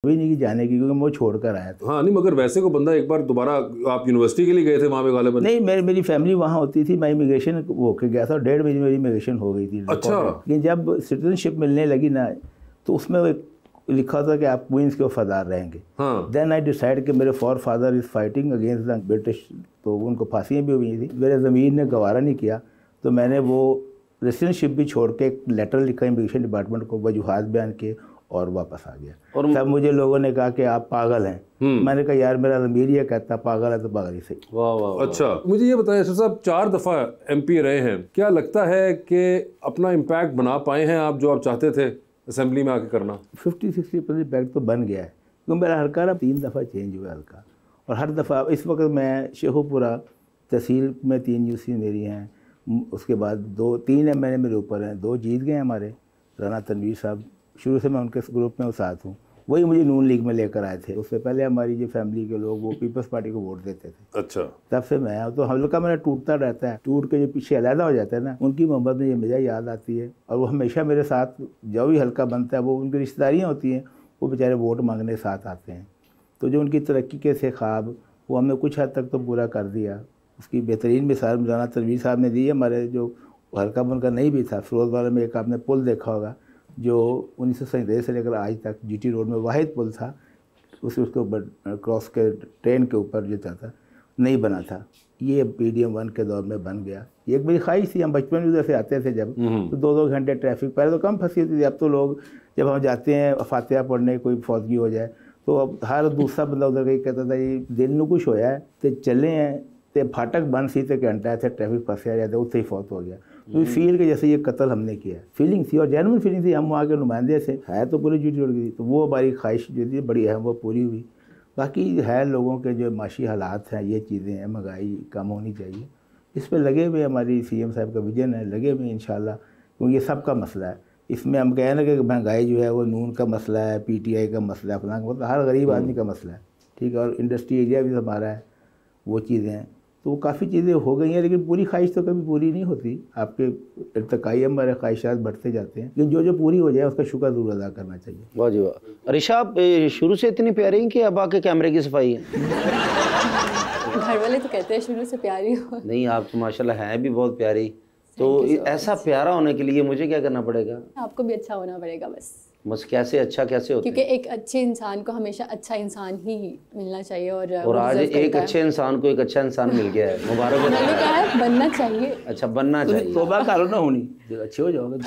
भी नहीं की जाने की, क्योंकि मैं वो छोड़ कर आया था। हाँ नहीं, मगर वैसे को बंदा एक बार दोबारा, आप यूनिवर्सिटी के लिए गए थे वहाँ पे गालिबन? नहीं, मेरी फैमिली वहाँ होती थी, मैं इमिग्रेशन वो होके गया था, 1.5 महीने मेरी इमिग्रेशन हो गई थी। अच्छा। लेकिन जब सिटीजनशिप मिलने लगी ना, तो उसमें एक लिखा था कि आप क्वींस के वफादार रहेंगे। देन आई डिसाइड कि मेरे for father is fighting against the British, तो उनको फांसियाँ भी हुई थी। मेरे ज़मीर ने गवारा नहीं किया, तो मैंने वो रेसिडेंटशिप भी छोड़ के एक लेटर लिखा इमिग्रेशन डिपार्टमेंट को, वजूहात बयान किए और वापस आ गया। और तब मुझे लोगों ने कहा कि आप पागल हैं। मैंने कहा यार मेरा ज़मीर ये कहता पागल है तो पागल ही सही। वाह वाह। अच्छा, मुझे ये बताएं सर साहब, 4 दफ़ा MP रहे हैं, क्या लगता है कि अपना इम्पैक्ट बना पाए हैं आप जो आप चाहते थे असेंबली में आके करना? 50-60% इम्पैक्ट तो बन गया है, क्योंकि मेरा हल्का ना 3 दफ़ा चेंज हुआ हल्का, और हर दफ़ा इस वक्त मैं शेखुपुरा तहसील में 3 UC मेरी हैं, उसके बाद 2-3 MNA मेरे ऊपर हैं, 2 जीत गए हमारे, राना तनवीर साहब, शुरू से मैं उनके ग्रुप में साथ हूँ, वही मुझे नून लीग में लेकर आए थे। उससे पहले हमारी जो फैमिली के लोग वो पीपल्स पार्टी को वोट देते थे। अच्छा। तब से मैं तो हल्का मेरा टूटता रहता है, टूट के जो पीछे अलहदा हो जाता है ना, उनकी मोहब्बत में ये मुझे याद आती है, और वो हमेशा मेरे साथ जो भी हल्का बनता है, वो उनकी रिश्तेदारियाँ होती हैं, वो बेचारे वोट मांगने साथ आते हैं। तो जो उनकी तरक्की के थे ख्वाब, वो हमने कुछ हद तक तो पूरा कर दिया। उसकी बेहतरीन मिसाल राना तनवीर साहब ने दी है। हमारे जो हल्का बनकर नहीं भी था, फिरोज वाला में एक आपने पुल देखा होगा, जो 1947 से लेकर आज तक GT रोड में वाहिद पुल था, उसके ऊपर क्रॉस के ट्रेन के ऊपर जो था नहीं बना था, ये PDM 1 के दौर में बन गया। ये एक बड़ी ख्वाहिश थी, हम बचपन में उधर से आते थे जब, तो 2-2 घंटे ट्रैफिक, पहले तो कम फंसी होती थी, अब तो लोग जब हम जाते हैं फातिहा पढ़ने, कोई फौतगी हो जाए, तो अब हर दूसरा बंदा उधर का ही कहता था ये दिल में कुछ होया है तो चले हैं, तो फाटक बंद सी तो घंटा थे ट्रैफिक फंसे जाते, उससे ही फौत हो गया। तो फील के जैसे ये कत्ल हमने किया, फीलिंग थी, और जेन्युइन फीलिंग थी, हम वहाँ के नुमाइंदे से है तो पूरी GT रोड की थी, तो वो हमारी ख्वाहिश जो थी बड़ी अहम, वो पूरी हुई। बाकी है लोगों के जो माशी हालात हैं, ये चीज़ें हैं, महंगाई कम होनी चाहिए, इस पर लगे हुए हमारी CM साहब का विजन है, लगे हुए इंशाल्लाह, क्योंकि ये सबका मसला है। इसमें हम कहें ना कि महंगाई जो है वो नून का मसला है, PTI का मसला है, अपना मतलब हर गरीब आदमी का मसला है, ठीक है, और इंडस्ट्री एरिया भी हमारा है, वो चीज़ें हैं, तो काफ़ी चीज़ें हो गई हैं, लेकिन पूरी ख्वाहिश तो कभी पूरी नहीं होती। आपके इर्तकाई हमारे ख्वाहिशात बढ़ते जाते हैं, लेकिन जो पूरी हो जाए उसका शुक्र ज़रूर अदा करना चाहिए। वाह जी वाह। अरिशा, आप शुरू से इतनी प्यारी हैं कि अब आके कैमरे की सफाई है? घर वाले तो कहते हैं शुरू से प्यारी हो। नहीं, आप तो माशाल्लाह हैं भी बहुत प्यारी। तो ऐसा प्यारा होने के लिए मुझे क्या करना पड़ेगा? आपको भी अच्छा होना पड़ेगा बस कैसे अच्छा कैसे होता है? क्योंकि एक अच्छे इंसान को हमेशा अच्छा इंसान ही मिलना चाहिए, और आज एक अच्छे इंसान को एक अच्छा इंसान मिल गया है, मुबारक हो। मैंने कहा है बनना चाहिए। अच्छा, बनना चाहिए, तौबा करो ना, होनी अच्छे हो जाओगे।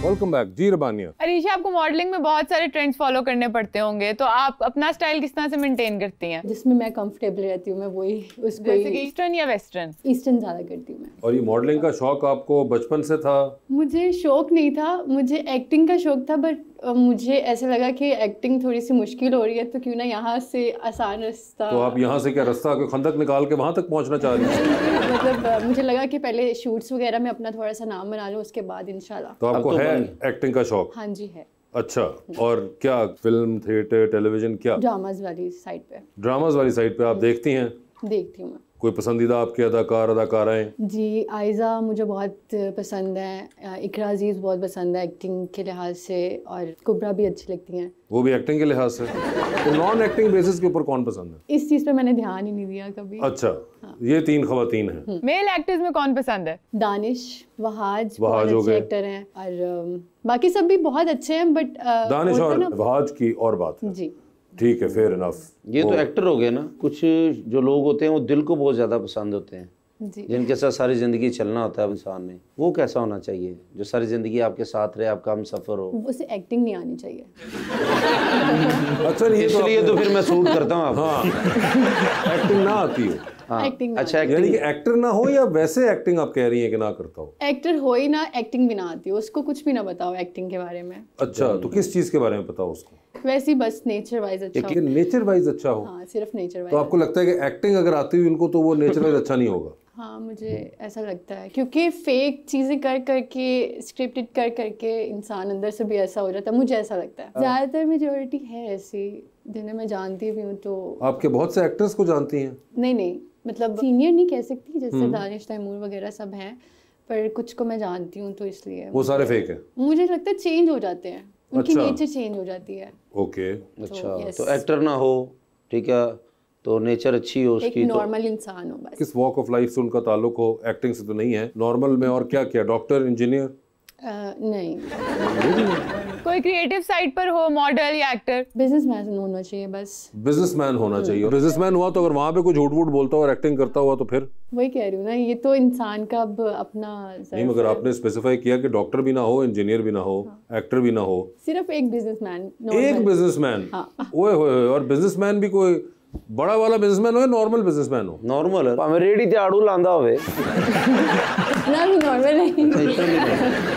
वेलकम बैक जी रबानिया। अरीशा, आपको मॉडलिंग में बहुत सारे ट्रेंड्स फॉलो करने पड़ते होंगे, तो आप अपना स्टाइल किस तरह से मेंटेन करती हैं? जिसमें मैं कंफर्टेबल रहती हूँ मैं वही उसको, जैसे कि ईस्टर्न या वेस्टर्न? ईस्टर्न ज़्यादा करती हूँ मैं। और ये मॉडलिंग का शौक आपको बचपन से था? मुझे शौक नहीं था, मुझे एक्टिंग का शौक था, बट मुझे ऐसा लगा कि एक्टिंग थोड़ी सी मुश्किल हो रही है, तो क्यों ना यहाँ से आसान रास्ता। तो आप यहाँ से क्या रास्ता कोई खंदक निकाल के वहाँ तक पहुँचना चाह रही हैं? मतलब मुझे लगा कि पहले शूट्स वगैरह में अपना थोड़ा सा नाम बना लूँ, उसके बाद इंशाल्लाह। तो आपको है एक्टिंग का शौक? हाँ जी है। अच्छा, और क्या फिल्म, थिएटर, टेलीविजन, क्या ड्रामाज वाली साइड पे? ड्रामाज वाली साइड पे आप देखती हैं? देखती हूँ मैं। कोई पसंदीदा आपके अदाकार अदाकाराएं? जी, आयज़ा मुझे बहुत पसंद है, इकरा अजीज़ बहुत पसंद है एक्टिंग के लिहाज से, और कुबरा भी अच्छी लगती हैं। वो भी एक्टिंग के लिहाज से? तो नॉन एक्टिंग बेसिस के ऊपर कौन पसंद है? इस चीज़ पे मैंने ध्यान ही नहीं दिया कभी। अच्छा, हाँ। ये 3 खवातीन हैं। मेल एक्टर्स में कौन पसंद है? दानिश, वहाज बहुत अच्छे एक्टर हैं, और बाकी सब भी बहुत अच्छे हैं, बट दानिश और वहाज की और बात है। जी ठीक है, फेयर इनफ। ये तो एक्टर हो गए ना। कुछ जो लोग होते हैं वो दिल को बहुत ज्यादा पसंद होते हैं, जिनके साथ सारी जिंदगी चलना होता है इंसान ने, वो कैसा होना चाहिए जो सारी जिंदगी आपके साथ रहे, आपका हम सफर हो? उसे एक्टिंग नहीं आनी चाहिए। अच्छा, इसलिए तो फिर मैं सूट करता हूँ आपको। हाँ, एक्टिंग ना आती हो। हाँ, एक्टिंग अच्छा, यानी कि एक्टर ना हो, या वैसे एक्टिंग आप कह रही हैं कि ना करता हो? एक्टर हो ही ना, एक्टिंग भी ना आती हो, उसको कुछ भी ना बताओ एक्टिंग के बारे में। अच्छा, तो किस चीज के बारे में बताओ उसको? वैसे बस नेचर वाइज अच्छा हो। नेचर वाइज अच्छा हो? हाँ, सिर्फ नेचर वाइज। तो आपको लगता है कि एक्टिंग अगर आती हुई उनको तो वो नेचर वाइज अच्छा नहीं होगा? हाँ, मुझे ऐसा लगता है, क्योंकि फेक चीज़ें कर करके, स्क्रिप्टेड कर करके इंसान अंदर से भी ऐसा हो जाता है, मुझे ऐसा लगता है। ज़्यादातर मेजॉरिटी है ऐसी जिन्हें मैं जानती भी हूँ। तो आपके बहुत से एक्टर्स को जानती हैं? नहीं, मतलब सीनियर नहीं कह सकती, जैसे दानिश तैमूर वगैरह सब हैं, पर कुछ को मैं जानती हूँ तो इसलिए वो सारे फेक है? मुझे लगता है चेंज हो जाते हैं, उनकी अच्छा। नेचर चेंज हो जाती है। ओके अच्छा, yes. तो एक्टर ना हो, ठीक है, तो नेचर अच्छी हो एक उसकी, तो नॉर्मल इंसान हो बस। किस वॉक ऑफ लाइफ से उनका ताल्लुक हो? एक्टिंग से तो नहीं है, नॉर्मल में और क्या क्या? Doctor, engineer? नहीं, कोई क्रिएटिव साइड पर हो, मॉडल या एक्टर? बिजनेसमैन होना चाहिए बस। बिजनेसमैन होना चाहिए। बिजनेसमैन हुआ तो अगर वहां पे कुछ झूठ वूठ बोलता हुआ और एक्टिंग करता हुआ तो फिर? वही कह रही हूँ ना, ये तो इंसान का अब अपना नहीं, मगर आपने स्पेसिफाई किया कि डॉक्टर भी ना हो, इंजीनियर भी ना हो, एक्टर भी ना हो, सिर्फ एक बिजनेसमैन। एक बिजनेसमैन। ओए होए, और बिजनेसमैन भी कोई बड़ा वाला बिजनेसमैन हो या नॉर्मल बिजनेसमैन हो? नॉर्मल है, भावें रेडी ते आड़ू लांदा होवे, इतना भी नॉर्मल नहीं।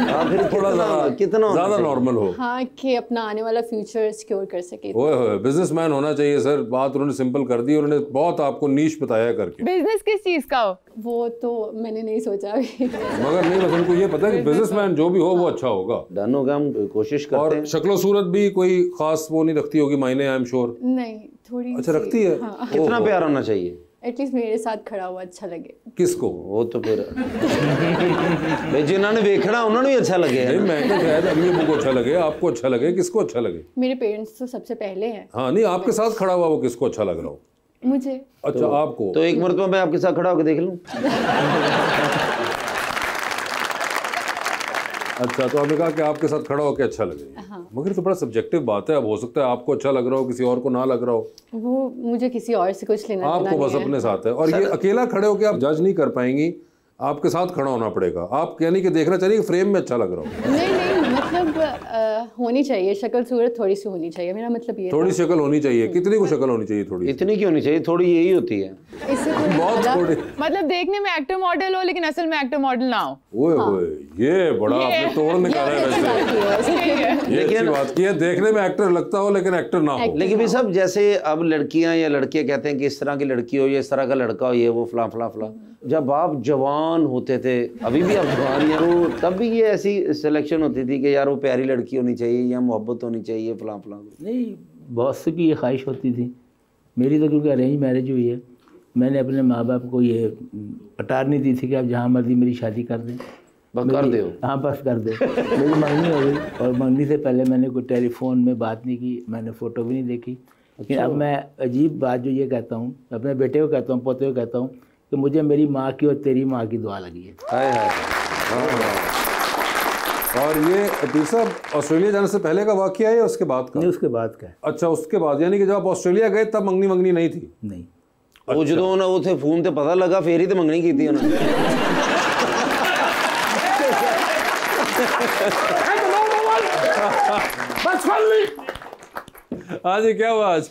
हाँ, फिर थोड़ा कितना होना ज्यादा चाहिए? नॉर्मल हो। हाँ, कि अपना आने वाला फ्यूचर सिक्योर कर सके। ओए होए, बिजनेसमैन होना चाहिए सर। बात उन्होंने सिंपल कर दी, उन्होंने बहुत आपको नीश बताया करके। बिजनेस किस चीज का हो? वो तो मैंने नहीं सोचा अभी। मगर नहीं, बस उनको ये पता है कि बिजनेसमैन जो भी हो वो अच्छा होगा। डन हो गया, हम कोशिश करते और हैं। शक्लो सूरत भी कोई खास वो नहीं रखती होगी मायने, आई एम श्योर। नहीं, थोड़ी अच्छा, रखती है। हाँ। कितना प्यार होना चाहिए? एटलीस्ट मेरे साथ खड़ा हुआ अच्छा लगे। किसको? वो तो फिर भाई जिन्होंने देखना उन्होंने भी अच्छा लगे। नहीं, मैं तो शायद अम्मी अब्बू को अच्छा लगे, आपको अच्छा लगे, किसको अच्छा लगे? मेरे पेरेंट्स तो सबसे पहले हैं। हाँ, नहीं, आपके साथ खड़ा हुआ वो किसको अच्छा लग रहा हो? मुझे। अच्छा, आपको। तो एक मरतबा मैं आपके साथ खड़ा होकर देख लूं? अच्छा, तो आपने कहा कि आपके साथ खड़ा होकर अच्छा लगे। मगर तो बड़ा सब्जेक्टिव बात है। अब हो सकता है आपको अच्छा लग रहा हो, किसी और को ना लग रहा हो। वो मुझे किसी और से कुछ लेना आपको बस अपने साथ है। और ये अकेला खड़े होकर आप जज नहीं कर पाएंगी, आपके साथ खड़ा होना पड़ेगा। आप यानी कि देखना चाहिए कि फ्रेम में अच्छा लग रहा हो। नहीं, मतलब होनी चाहिए शक्ल सूरत, थोड़ी सी होनी चाहिए, मेरा मतलब ये थोड़ी शक्ल होनी चाहिए। कितनी को शक्ल होनी चाहिए? थोड़ी। इतनी क्यों होनी चाहिए? थोड़ी यही होती है। इससे कोई बहुत थोड़ी। मतलब देखने में एक्टर मॉडल हो लेकिन असल में एक्टर मॉडल ना हो। ओए होए, ये बड़ा आपने तोड़ निकाला है वैसे। ये अच्छी बात की है, देखने में एक्टर लगता हो लेकिन एक्टर ना हो। लेकिन भी सब जैसे अब लड़कियां या लड़के कहते हैं कि इस तरह की लड़की हो, ये इस तरह का लड़का हो, ये वो फला फला फला। जब आप जवान होते थे, अभी भी आप जवान हैं, तो तब भी ये ऐसी सिलेक्शन होती थी कि यार वो प्यारी लड़की होनी चाहिए या मोहब्बत होनी चाहिए, फला फला। नहीं, बहुत सी की ये ख्वाहिश होती थी। मेरी तो क्योंकि अरेंज मैरिज हुई है, मैंने अपने माँ बाप को ये अटारनी दी थी कि आप जहाँ मर्जी मेरी शादी कर दें। बस कर दो। हाँ, बस कर दो। मेरी मंगनी हो गई, और मंगनी से पहले मैंने कोई टेलीफोन में बात नहीं की, मैंने फ़ोटो भी नहीं देखी। लेकिन अब मैं अजीब बात जो ये कहता हूँ, अपने बेटे को कहता हूँ, पोते को कहता हूँ कि मुझे मेरी माँ की और तेरी माँ की दुआ लगी है। हाय हाय। और ये अतीक साहब ऑस्ट्रेलिया जाने से पहले का वाकया है या उसके बाद का? नहीं, उसके बाद का है। अच्छा, उसके बाद, यानी कि जब आप ऑस्ट्रेलिया गए तब मंगनी नहीं थी? नहीं, वो जो ना उसे फोन ते पता लगा फिर ही तो मंगनी की थी उन्होंने। आज ये क्या हुआ? आज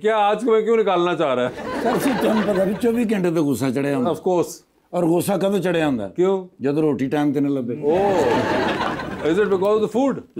क्या आज को मैं क्यों निकालना चाह रहा है? सर फिर ਤੁਹਾਨੂੰ ਪਤਾ ਵੀ 24 ਘੰਟੇ ਤੋਂ ਗੁੱਸਾ ਚੜਿਆ ਹੁੰਦਾ ऑफ कोर्स। ਔਰ ਗੁੱਸਾ ਕਦੋਂ ਚੜਿਆ ਹੁੰਦਾ क्यों? ਜਦੋਂ ਰੋਟੀ ਟਾਈਮ ਤੇ ਨਾ ਲੱਭੇ oh, is it because of the food?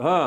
हाँ।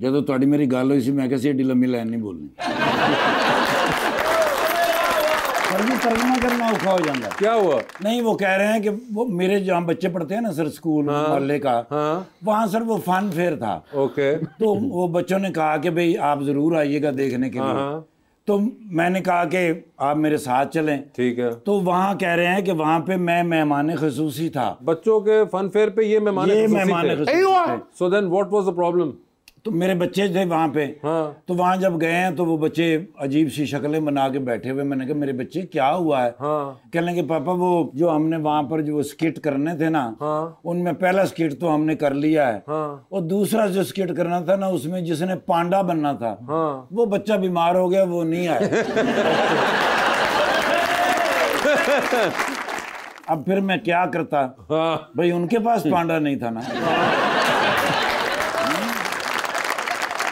ਜਦੋਂ ਤੁਹਾਡੀ ਮੇਰੀ ਗੱਲ ਹੋਈ ਸੀ ਮੈਂ ਕਿਹਾ ਸੀ ਏਡੀ ਲੰਮੀ ਲਾਈਨ ਨਹੀਂ ਬੋਲਣੀ पर भी तर्जमा करना औखा हो जाता है। क्या हुआ? नहीं, वो कह रहे हैं कि वो मेरे जहाँ बच्चे पढ़ते हैं ना सर, स्कूल मोहल्ले का, वहाँ सर वो फन फेयर था। ओके। तो वो बच्चों ने कहा कि भाई आप जरूर आइएगा देखने के लिए। तो मैंने कहा कि आप मेरे साथ चलें। ठीक है। तो वहाँ कह रहे हैं कि वहाँ पे मैं मेहमान खसूसी था। बच्चों के फन फेयर पे ये मेहमान खसूसी थे। So then what was the problem? तो मेरे बच्चे थे वहाँ पे। हाँ। तो वहाँ जब गए हैं तो वो बच्चे अजीब सी शक्लें बना के बैठे हुए। मैंने कहा मेरे बच्चे क्या हुआ है? हाँ। कहने के पापा वो जो हमने वहाँ पर जो स्किट करने थे ना, हाँ। उनमें पहला स्किट तो हमने कर लिया है। हाँ। और दूसरा जो स्किट करना था ना, उसमें जिसने पांडा बनना था, हाँ। वो बच्चा बीमार हो गया, वो नहीं आया। अब फिर मैं क्या करता? हाँ। भाई उनके पास पांडा नहीं था ना।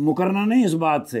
मुकरना नहीं इस बात से।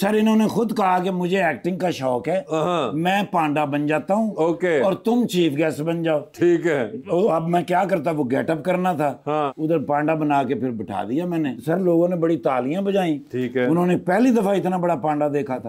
सर इन्होंने खुद कहा कि मुझे एक्टिंग का शौक है, मैं पांडा बन जाता हूँ। ओके। और तुम चीफ गेस्ट बन जाओ। ठीक है। तो अब मैं क्या करता? वो गेटअप करना था। हाँ। उधर पांडा बना के फिर बिठा दिया मैंने। सर लोगों ने बड़ी तालियां बजाई। ठीक है। उन्होंने पहली दफा इतना बड़ा पांडा देखा था।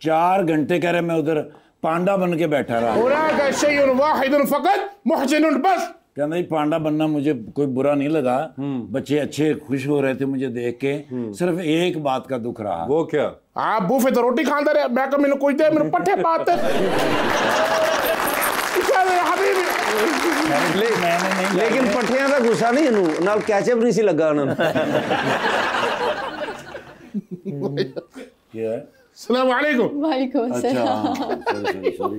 4 घंटे कह रहे मैं उधर पांडा बन के बैठा रहा। हुनाका शैउन वाहिदुन फकत मुहसिनुन बस। कहना पांडा बनना मुझे कोई बुरा नहीं लगा, बच्चे अच्छे खुश हो रहे थे मुझे देख के, सिर्फ एक बात का दुख रहा। वो क्या? आप बूफे तो रोटी खाते रहे, मैं कहा मैंने कोई दे मेरे पट्टे पाते लेकिन पट्ठियां का गुस्सा नहीं इनू नाल कैचअप नहीं सी लगा उन्होंने। क्या है? अस्सलाम वालेकुम। वालेकुम अस्सलाम। Sorry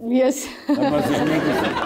yes.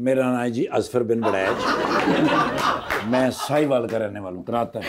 मेरा नाम है जी असफर बिन बड़ैच, मैं साहिवाल का रहने वाला हूँ, कराता है।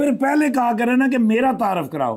फिर पहले कहा करे ना कि मेरा तारफ कराओ।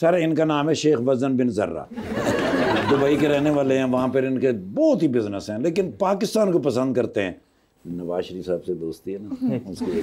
सर इनका नाम है शेख वजन बिन जर्रा, दुबई के रहने वाले हैं, वहाँ पर इनके बहुत ही बिजनेस हैं, लेकिन पाकिस्तान को पसंद करते हैं। नवाज शरीफ साहब से दोस्ती है ना, उसके लिए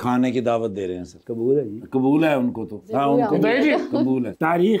खाने की दावत दे रहे हैं सर। कबूल है जी। कबूल है उनको तो, हाँ उनको कबूल है। तारीख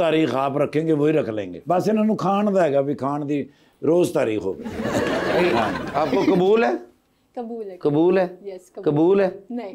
तारीख आप रखेंगे वही रख लेंगे, बस इन्होंने खान देगा भी खान दी रोज तारीख हो। आपको कबूल है? कबूल है। कबूल है? यस कबूल है? नहीं।